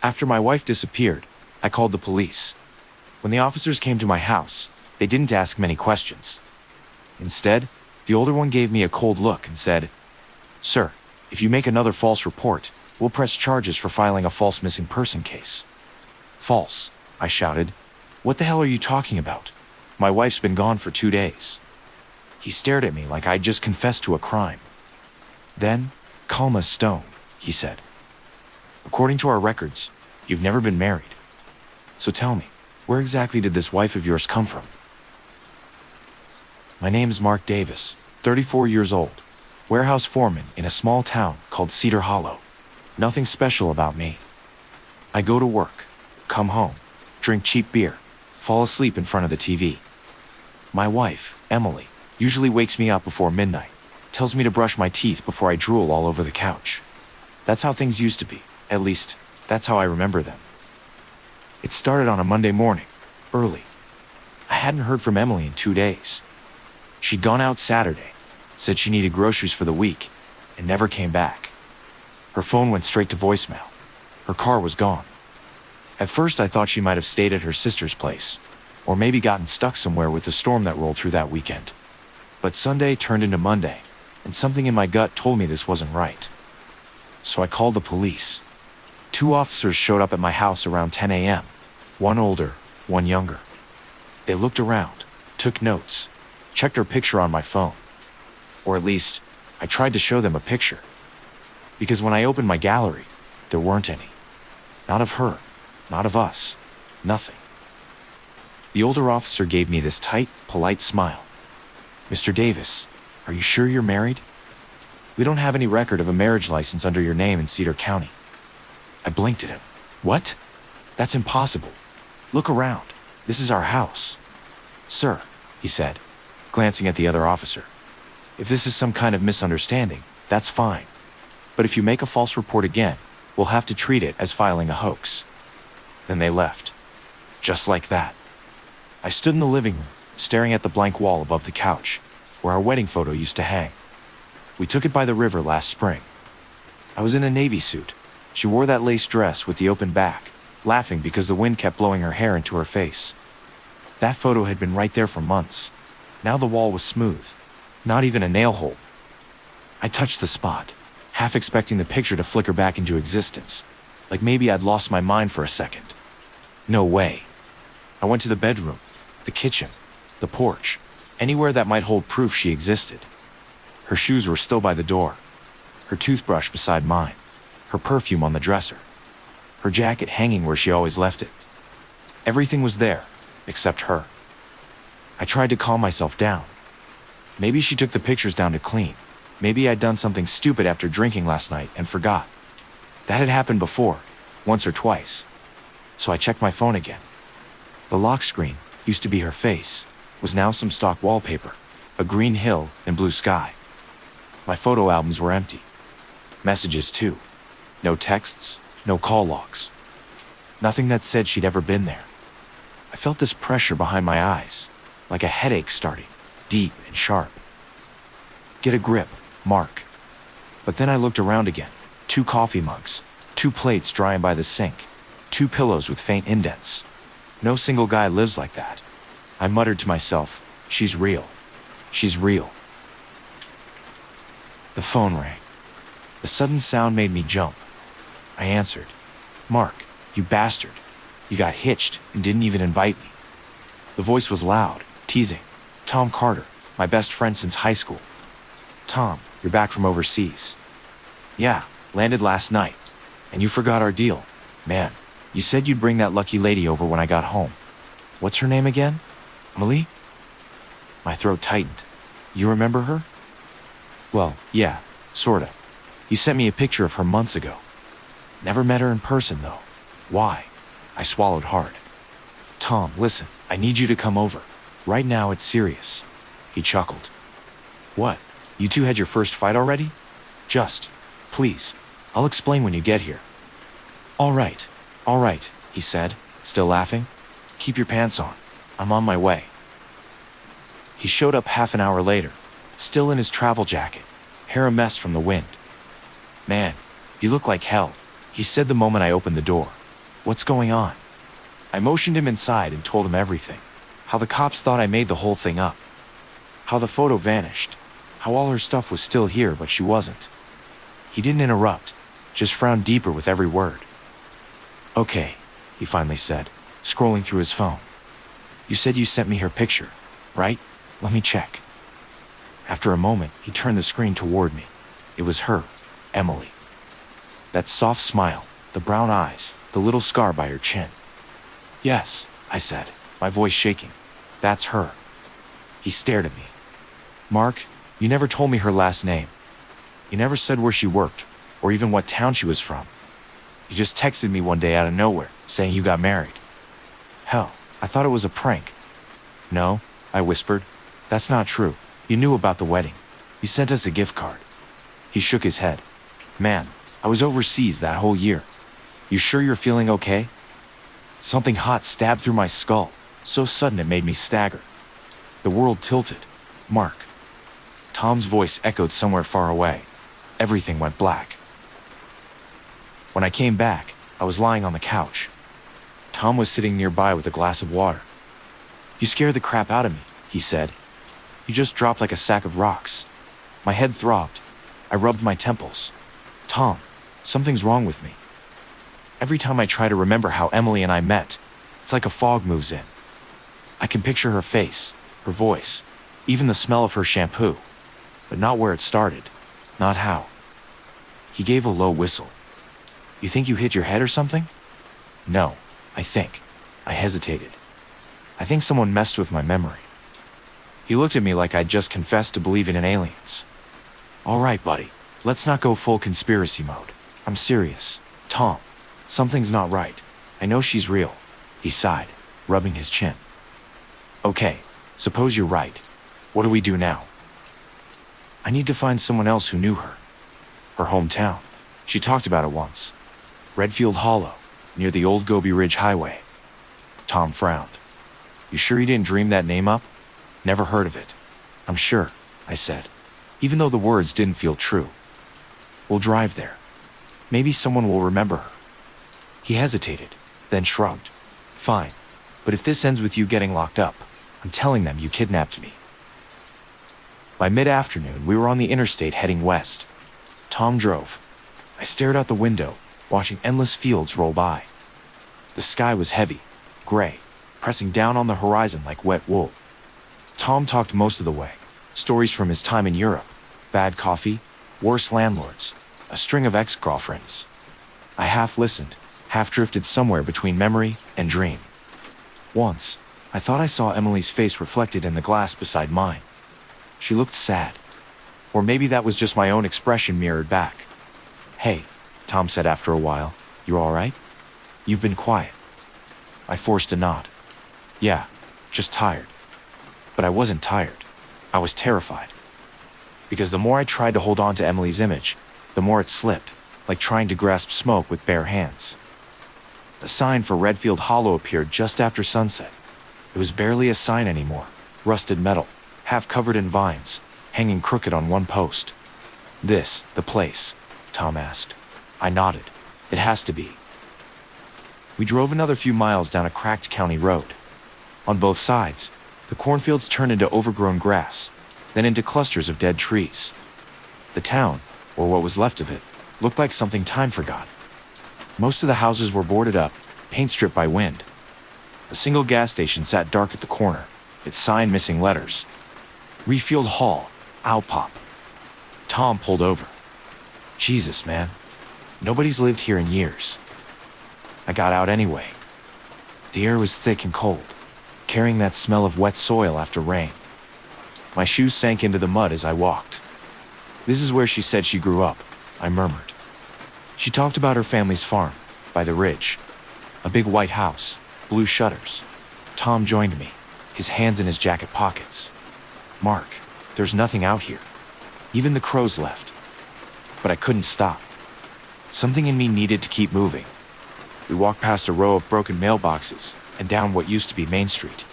After my wife disappeared, I called the police. When the officers came to my house, they didn't ask many questions. Instead, the older one gave me a cold look and said, "Sir, if you make another false report, we'll press charges for filing a false missing person case." "False," I shouted. "What the hell are you talking about? My wife's been gone for 2 days." He stared at me like I'd just confessed to a crime. Then, calm as stone, he said, "According to our records, you've never been married. So tell me, where exactly did this wife of yours come from?" "My name's Mark Davis, 34 years old, warehouse foreman in a small town called Cedar Hollow. Nothing special about me. I go to work, come home, drink cheap beer, fall asleep in front of the TV. My wife, Emily, usually wakes me up before midnight, tells me to brush my teeth before I drool all over the couch. That's how things used to be, at least, that's how I remember them. It started on a Monday morning, early. I hadn't heard from Emily in 2 days. She'd gone out Saturday, said she needed groceries for the week, and never came back. Her phone went straight to voicemail. Her car was gone. At first I thought she might have stayed at her sister's place, or maybe gotten stuck somewhere with the storm that rolled through that weekend. But Sunday turned into Monday, and something in my gut told me this wasn't right. So I called the police. 2 officers showed up at my house around 10 a.m., one older, one younger. They looked around, took notes, checked her picture on my phone. Or at least, I tried to show them a picture. Because when I opened my gallery, there weren't any. Not of her, not of us, nothing. The older officer gave me this tight, polite smile. "Mr. Davis, are you sure you're married? We don't have any record of a marriage license under your name in Cedar County." I blinked at him. "What? That's impossible. Look around. This is our house." "Sir," he said, glancing at the other officer, "if this is some kind of misunderstanding, that's fine. But if you make a false report again, we'll have to treat it as filing a hoax." Then they left. Just like that. I stood in the living room, staring at the blank wall above the couch, where our wedding photo used to hang. We took it by the river last spring. I was in a navy suit. She wore that lace dress with the open back, laughing because the wind kept blowing her hair into her face. That photo had been right there for months. Now the wall was smooth. Not even a nail hole. I touched the spot, half expecting the picture to flicker back into existence, like maybe I'd lost my mind for a second. No way. I went to the bedroom, the kitchen, the porch, anywhere that might hold proof she existed. Her shoes were still by the door, her toothbrush beside mine, her perfume on the dresser, her jacket hanging where she always left it. Everything was there, except her. I tried to calm myself down. Maybe she took the pictures down to clean. Maybe I'd done something stupid after drinking last night and forgot. That had happened before, once or twice. So I checked my phone again. The lock screen, used to be her face, was now some stock wallpaper, a green hill and blue sky. My photo albums were empty. Messages too. No texts, no call logs. Nothing that said she'd ever been there. I felt this pressure behind my eyes, like a headache starting, deep and sharp. "Get a grip, Mark." But then I looked around again. 2 coffee mugs, 2 plates drying by the sink, 2 pillows with faint indents. No single guy lives like that. I muttered to myself, "She's real. She's real." The phone rang. The sudden sound made me jump. I answered. "Mark, you bastard. You got hitched and didn't even invite me." The voice was loud, teasing. "Tom Carter, my best friend since high school." "Tom, you're back from overseas." "Yeah, landed last night. And you forgot our deal. Man, you said you'd bring that lucky lady over when I got home. What's her name again? Emily?" My throat tightened. "You remember her?" "Well, yeah, sorta. You sent me a picture of her months ago. Never met her in person, though. Why?" I swallowed hard. "Tom, listen, I need you to come over. Right now it's serious." He chuckled. "What? You two had your first fight already? Just, please, I'll explain when you get here." All right, he said, still laughing. "Keep your pants on. I'm on my way." He showed up half an hour later, still in his travel jacket, hair a mess from the wind. "Man, you look like hell," he said the moment I opened the door. What's going on? I motioned him inside and told him everything. How the cops thought I made the whole thing up. How the photo vanished. How all her stuff was still here, but she wasn't. He didn't interrupt, just frowned deeper with every word. Okay, he finally said, scrolling through his phone. You said you sent me her picture, right? Let me check. After a moment, he turned the screen toward me. It was her, Emily. That soft smile, the brown eyes, the little scar by her chin. Yes, I said, my voice shaking. That's her. He stared at me. Mark, you never told me her last name. You never said where she worked, or even what town she was from. You just texted me one day out of nowhere, saying you got married. Hell, I thought it was a prank. No, I whispered. That's not true. You knew about the wedding. You sent us a gift card. He shook his head. Man, I was overseas that whole year. You sure you're feeling okay? Something hot stabbed through my skull, so sudden it made me stagger. The world tilted. Mark. Tom's voice echoed somewhere far away. Everything went black. When I came back, I was lying on the couch. Tom was sitting nearby with a glass of water. You scared the crap out of me, he said. You just dropped like a sack of rocks. My head throbbed. I rubbed my temples. Tom, something's wrong with me. Every time I try to remember how Emily and I met, it's like a fog moves in. I can picture her face, her voice, even the smell of her shampoo, but not where it started, not how. He gave a low whistle. You think you hit your head or something? No, I think. I hesitated. I think someone messed with my memory. He looked at me like I'd just confessed to believing in aliens. All right, buddy, let's not go full conspiracy mode. I'm serious. Tom, something's not right. I know she's real. He sighed, rubbing his chin. Okay, suppose you're right. What do we do now? I need to find someone else who knew her. Her hometown. She talked about it once. Redfield Hollow, near the old Gobi Ridge Highway. Tom frowned. You sure you didn't dream that name up? Never heard of it. I'm sure, I said, even though the words didn't feel true. We'll drive there. Maybe someone will remember her. He hesitated, then shrugged. Fine, but if this ends with you getting locked up, I'm telling them you kidnapped me. By mid-afternoon, we were on the interstate heading west. Tom drove. I stared out the window, watching endless fields roll by. The sky was heavy, gray, pressing down on the horizon like wet wool. Tom talked most of the way, stories from his time in Europe, bad coffee, worse landlords, a string of ex-girlfriends. I half listened, half drifted somewhere between memory and dream. Once, I thought I saw Emily's face reflected in the glass beside mine. She looked sad. Or maybe that was just my own expression mirrored back. Hey, Tom said after a while, you all right? You've been quiet. I forced a nod. Yeah, just tired. But I wasn't tired. I was terrified. Because the more I tried to hold on to Emily's image, the more it slipped, like trying to grasp smoke with bare hands. A sign for Redfield Hollow appeared just after sunset. It was barely a sign anymore, rusted metal, half covered in vines, hanging crooked on one post. This, the place? Tom asked. I nodded. It has to be. We drove another few miles down a cracked county road. On both sides, the cornfields turned into overgrown grass, then into clusters of dead trees. The town, or what was left of it, looked like something time forgot. Most of the houses were boarded up, paint stripped by wind. A single gas station sat dark at the corner, its sign missing letters. Redfield Hall, Alpop. Tom pulled over. Jesus, man. Nobody's lived here in years. I got out anyway. The air was thick and cold, carrying that smell of wet soil after rain. My shoes sank into the mud as I walked. This is where she said she grew up, I murmured. She talked about her family's farm, by the ridge. A big white house, blue shutters. Tom joined me, his hands in his jacket pockets. Mark, there's nothing out here. Even the crows left. But I couldn't stop. Something in me needed to keep moving. We walked past a row of broken mailboxes and down what used to be Main Street.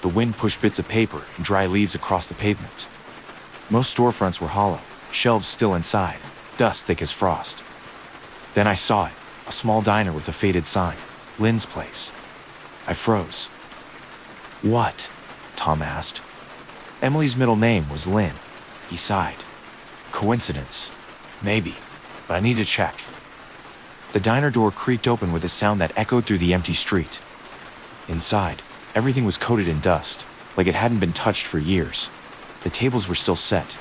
The wind pushed bits of paper and dry leaves across the pavement. Most storefronts were hollow, shelves still inside, dust thick as frost. Then I saw it, A small diner with a faded sign, Lynn's Place. I froze. What? Tom asked. Emily's middle name was Lynn. He sighed. Coincidence? Maybe, but I need to check. The diner door creaked open with a sound that echoed through the empty street. Inside, everything was coated in dust, like it hadn't been touched for years. The tables were still set.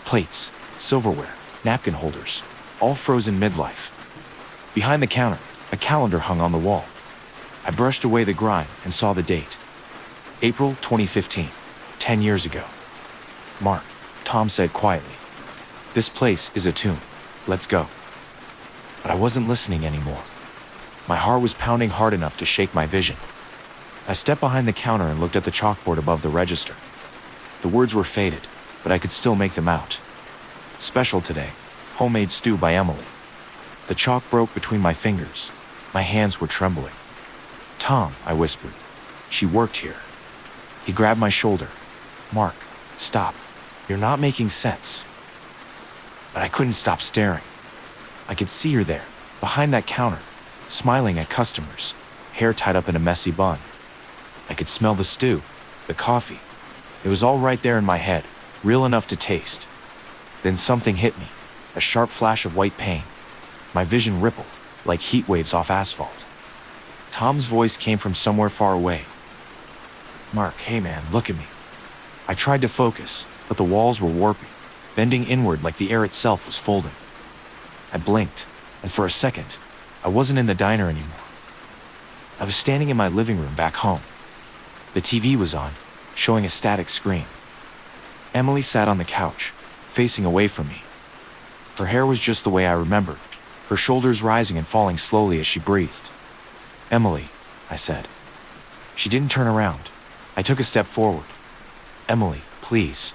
Plates, silverware, napkin holders, all frozen midlife. Behind the counter, a calendar hung on the wall. I brushed away the grime and saw the date. April 2015, 10 years ago. Mark, Tom said quietly. This place is a tomb. Let's go. But I wasn't listening anymore. My heart was pounding hard enough to shake my vision. I stepped behind the counter and looked at the chalkboard above the register. The words were faded, but I could still make them out. Special today, homemade stew by Emily. The chalk broke between my fingers. My hands were trembling. Tom, I whispered. She worked here. He grabbed my shoulder. Mark, stop. You're not making sense. But I couldn't stop staring. I could see her there, behind that counter, smiling at customers, hair tied up in a messy bun. I could smell the stew, the coffee. It was all right there in my head, real enough to taste. Then something hit me, a sharp flash of white pain. My vision rippled, like heat waves off asphalt. Tom's voice came from somewhere far away. Mark, hey man, look at me. I tried to focus, but the walls were warping, bending inward like the air itself was folding. I blinked, and for a second, I wasn't in the diner anymore. I was standing in my living room back home. The TV was on, showing a static screen. Emily sat on the couch, facing away from me. Her hair was just the way I remembered, her shoulders rising and falling slowly as she breathed. Emily, I said. She didn't turn around. I took a step forward. Emily, please.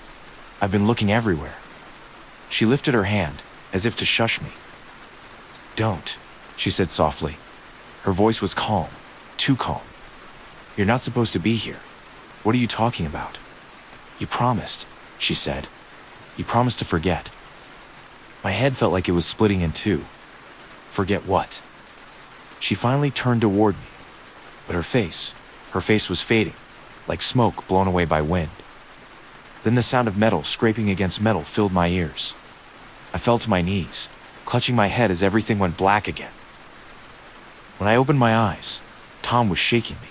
I've been looking everywhere. She lifted her hand, as if to shush me. Don't, she said softly. Her voice was calm, too calm. You're not supposed to be here. What are you talking about? You promised, she said. You promised to forget. My head felt like it was splitting in two. Forget what? She finally turned toward me, but her face was fading, like smoke blown away by wind. Then the sound of metal scraping against metal filled my ears. I fell to my knees, clutching my head as everything went black again. When I opened my eyes, Tom was shaking me.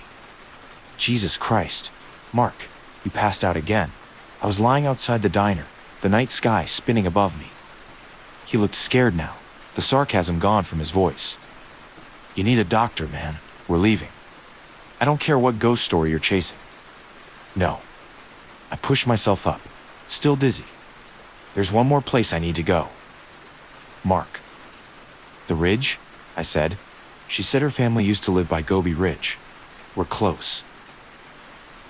Jesus Christ, Mark, you passed out again. I was lying outside the diner, the night sky spinning above me. He looked scared now, the sarcasm gone from his voice. You need a doctor, man. We're leaving. I don't care what ghost story you're chasing. No. I pushed myself up, still dizzy. There's one more place I need to go. Mark. The Ridge? I said. She said her family used to live by Gobi Ridge. We're close.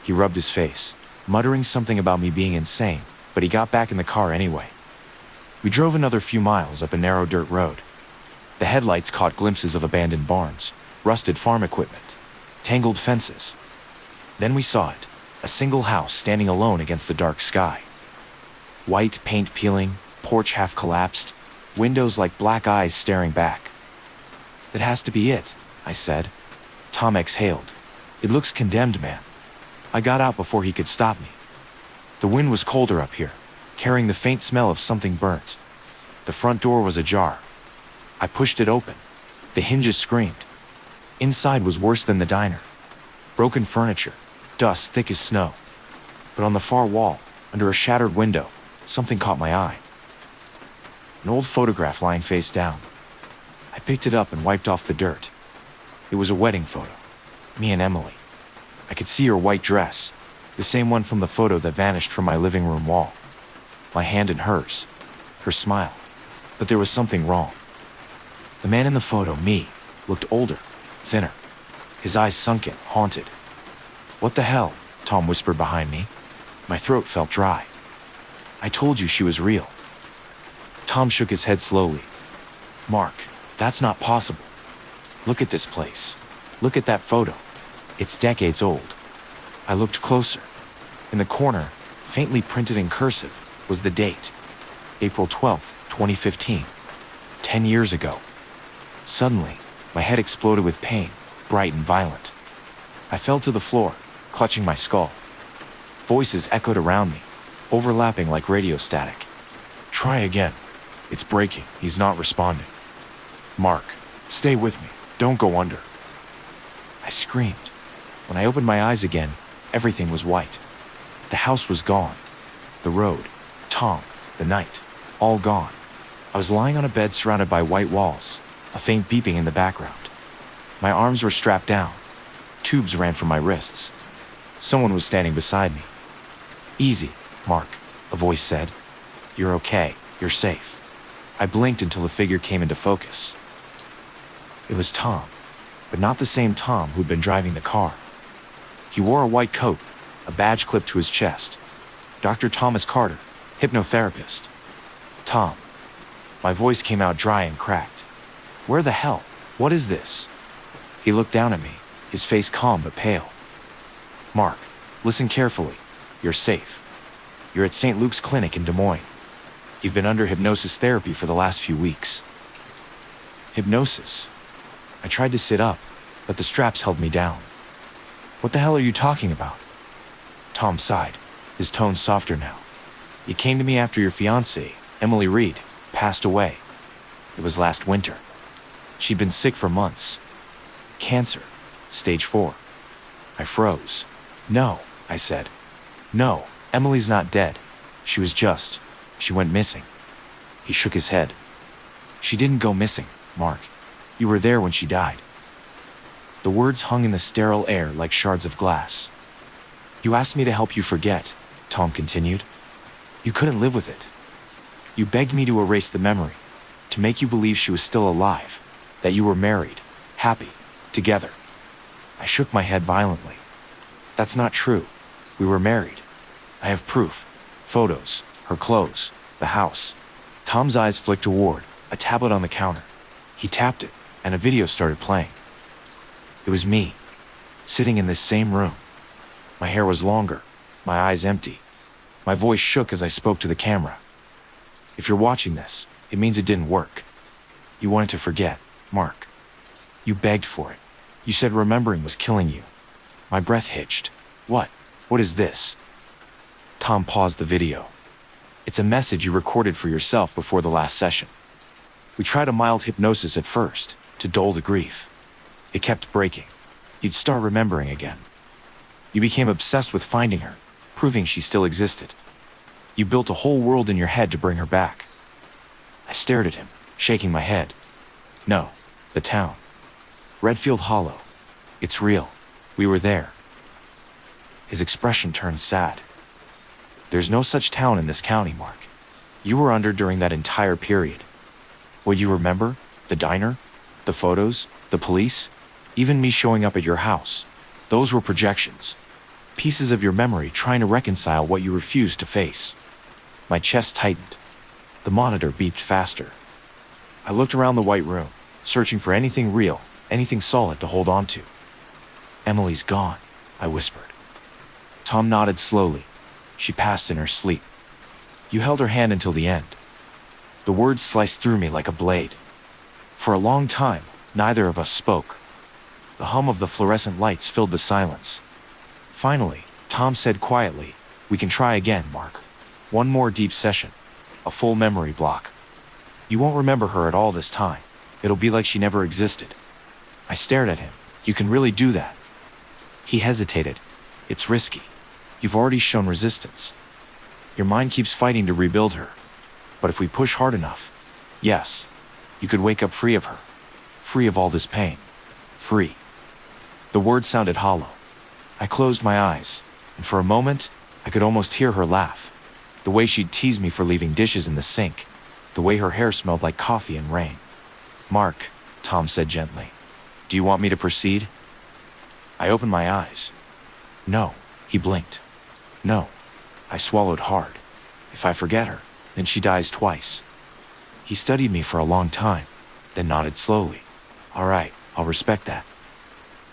He rubbed his face, muttering something about me being insane, but he got back in the car anyway. We drove another few miles up a narrow dirt road. The headlights caught glimpses of abandoned barns, rusted farm equipment, tangled fences. Then we saw it, a single house standing alone against the dark sky. White paint peeling, porch half collapsed, windows like black eyes staring back. That has to be it, I said. Tom exhaled. It looks condemned, man. I got out before he could stop me. The wind was colder up here, carrying the faint smell of something burnt. The front door was ajar. I pushed it open. The hinges screamed. Inside was worse than the diner. Broken furniture, dust thick as snow. But on the far wall, under a shattered window, something caught my eye. An old photograph lying face down. I picked it up and wiped off the dirt. It was a wedding photo. Me and Emily. I could see her white dress, the same one from the photo that vanished from my living room wall. My hand in hers. Her smile. But there was something wrong. The man in the photo, me, looked older, thinner. His eyes sunken, haunted. What the hell? Tom whispered behind me. My throat felt dry. I told you she was real. Tom shook his head slowly. Mark, that's not possible. Look at this place. Look at that photo. It's decades old. I looked closer. In the corner, faintly printed in cursive, was the date. April 12th, 2015. 10 years ago. Suddenly, My head exploded with pain, bright and violent. I fell to the floor, clutching my skull. Voices echoed around me, overlapping like radio static. Try again. It's breaking. He's not responding. Mark, stay with me. Don't go under. I screamed. When I opened my eyes again, everything was white. The house was gone. The road, Tom, the night, all gone. I was lying on a bed surrounded by white walls, a faint beeping in the background. My arms were strapped down. Tubes ran from my wrists. Someone was standing beside me. Easy, Mark, a voice said. You're okay. You're safe. I blinked until the figure came into focus. It was Tom, but not the same Tom who'd been driving the car. He wore a white coat, a badge clipped to his chest. Dr. Thomas Carter, hypnotherapist. Tom. My voice came out dry and cracked. Where the hell? What is this? He looked down at me, his face calm but pale. Mark, listen carefully. You're safe. You're at St. Luke's Clinic in Des Moines. You've been under hypnosis therapy for the last few weeks. Hypnosis? I tried to sit up, but the straps held me down. What the hell are you talking about? Tom sighed, his tone softer now. You came to me after your fiancée, Emily Reed, passed away. It was last winter. She'd been sick for months. Cancer, stage 4. I froze. No, I said. No, Emily's not dead. She went missing. He shook his head. She didn't go missing, Mark. You were there when she died. The words hung in the sterile air like shards of glass. You asked me to help you forget, Tom continued. You couldn't live with it. You begged me to erase the memory, to make you believe she was still alive, that you were married, happy, together. I shook my head violently. That's not true. We were married. I have proof. Photos, her clothes, the house. Tom's eyes flicked toward a tablet on the counter. He tapped it, and a video started playing. It was me, sitting in this same room. My hair was longer, my eyes empty. My voice shook as I spoke to the camera. If you're watching this, it means it didn't work. You wanted to forget, Mark. You begged for it. You said remembering was killing you. My breath hitched. What? What is this? Tom paused the video. It's a message you recorded for yourself before the last session. We tried a mild hypnosis at first, to dull the grief. It kept breaking. You'd start remembering again. You became obsessed with finding her, proving she still existed. You built a whole world in your head to bring her back. I stared at him, shaking my head. No, the town. Redfield Hollow. It's real. We were there. His expression turned sad. There's no such town in this county, Mark. You were under during that entire period. What you remember? The diner? The photos? The police? Even me showing up at your house. Those were projections. Pieces of your memory trying to reconcile what you refused to face. My chest tightened. The monitor beeped faster. I looked around the white room, searching for anything real, anything solid to hold on to. Emily's gone, I whispered. Tom nodded slowly. She passed in her sleep. You held her hand until the end. The words sliced through me like a blade. For a long time, neither of us spoke. The hum of the fluorescent lights filled the silence. Finally, Tom said quietly, "We can try again, Mark. One more deep session. A full memory block. You won't remember her at all this time. It'll be like she never existed." I stared at him. "You can really do that?" He hesitated. "It's risky. You've already shown resistance. Your mind keeps fighting to rebuild her. But if we push hard enough, yes, you could wake up free of her. Free of all this pain. Free." The words sounded hollow. I closed my eyes, and for a moment, I could almost hear her laugh. The way she'd tease me for leaving dishes in the sink. The way her hair smelled like coffee and rain. "Mark," Tom said gently, "do you want me to proceed?" I opened my eyes. "No," he blinked. "No." I swallowed hard. If I forget her, then she dies twice. He studied me for a long time, then nodded slowly. "All right, I'll respect that."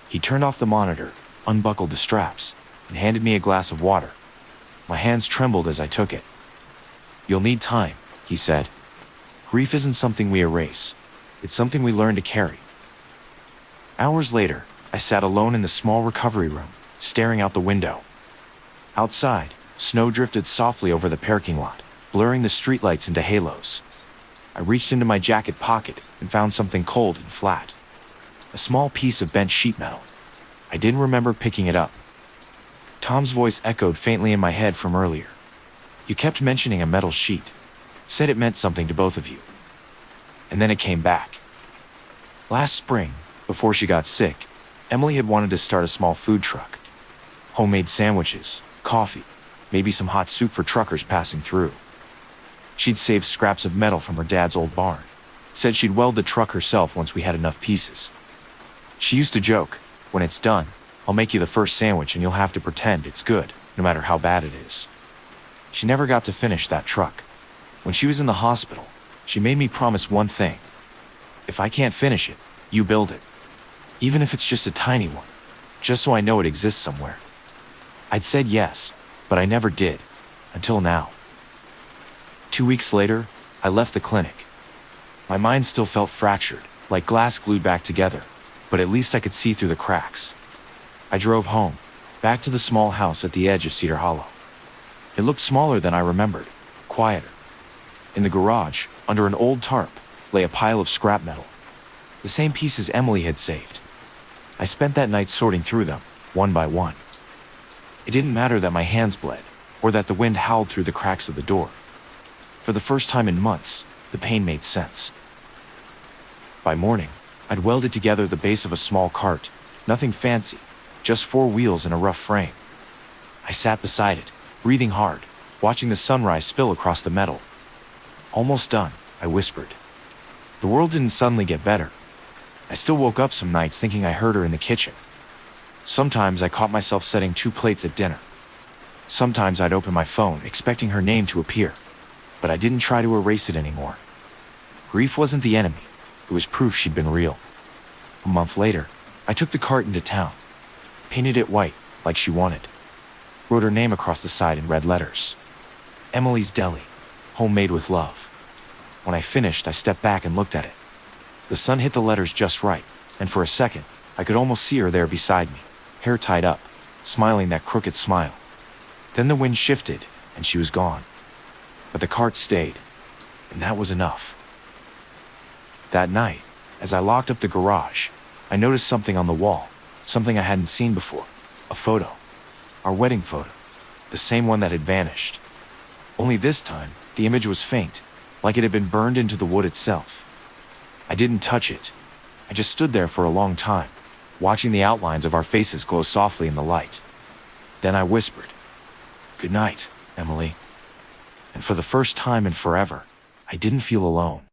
He turned off the monitor, unbuckled the straps, and handed me a glass of water. My hands trembled as I took it. "You'll need time," he said. "Grief isn't something we erase. It's something we learn to carry. Hours later, I sat alone in the small recovery room, staring out the window. Outside, snow drifted softly over the parking lot, blurring the streetlights into halos. I reached into my jacket pocket and found something cold and flat. A small piece of bent sheet metal. I didn't remember picking it up. Tom's voice echoed faintly in my head from earlier. You kept mentioning a metal sheet. Said it meant something to both of you. And then it came back. Last spring, before she got sick, Emily had wanted to start a small food truck. Homemade sandwiches, coffee, maybe some hot soup for truckers passing through. She'd saved scraps of metal from her dad's old barn. Said she'd weld the truck herself once we had enough pieces. She used to joke, when it's done, I'll make you the first sandwich and you'll have to pretend it's good, no matter how bad it is. She never got to finish that truck. When she was in the hospital, she made me promise one thing. If I can't finish it, you build it. Even if it's just a tiny one, just so I know it exists somewhere. I'd said yes, but I never did, until now. 2 weeks later, I left the clinic. My mind still felt fractured, like glass glued back together, but at least I could see through the cracks. I drove home, back to the small house at the edge of Cedar Hollow. It looked smaller than I remembered, quieter. In the garage, under an old tarp, lay a pile of scrap metal. The same pieces Emily had saved. I spent that night sorting through them, one by one. It didn't matter that my hands bled, or that the wind howled through the cracks of the door. For the first time in months, the pain made sense. By morning, I'd welded together the base of a small cart, nothing fancy, just 4 wheels and a rough frame. I sat beside it, breathing hard, watching the sunrise spill across the metal. Almost done, I whispered. The world didn't suddenly get better. I still woke up some nights thinking I heard her in the kitchen. Sometimes I caught myself setting 2 plates at dinner. Sometimes I'd open my phone, expecting her name to appear, but I didn't try to erase it anymore. Grief wasn't the enemy. It was proof she'd been real. A month later, I took the cart into town, painted it white, like she wanted. Wrote her name across the side in red letters. Emily's Deli, homemade with love. When I finished, I stepped back and looked at it. The sun hit the letters just right, and for a second, I could almost see her there beside me, hair tied up, smiling that crooked smile. Then the wind shifted, and she was gone. But the cart stayed, and that was enough. That night, as I locked up the garage, I noticed something on the wall, something I hadn't seen before. A photo. Our wedding photo. The same one that had vanished. Only this time, the image was faint, like it had been burned into the wood itself. I didn't touch it. I just stood there for a long time, watching the outlines of our faces glow softly in the light. Then I whispered, "Good night, Emily." And for the first time in forever, I didn't feel alone.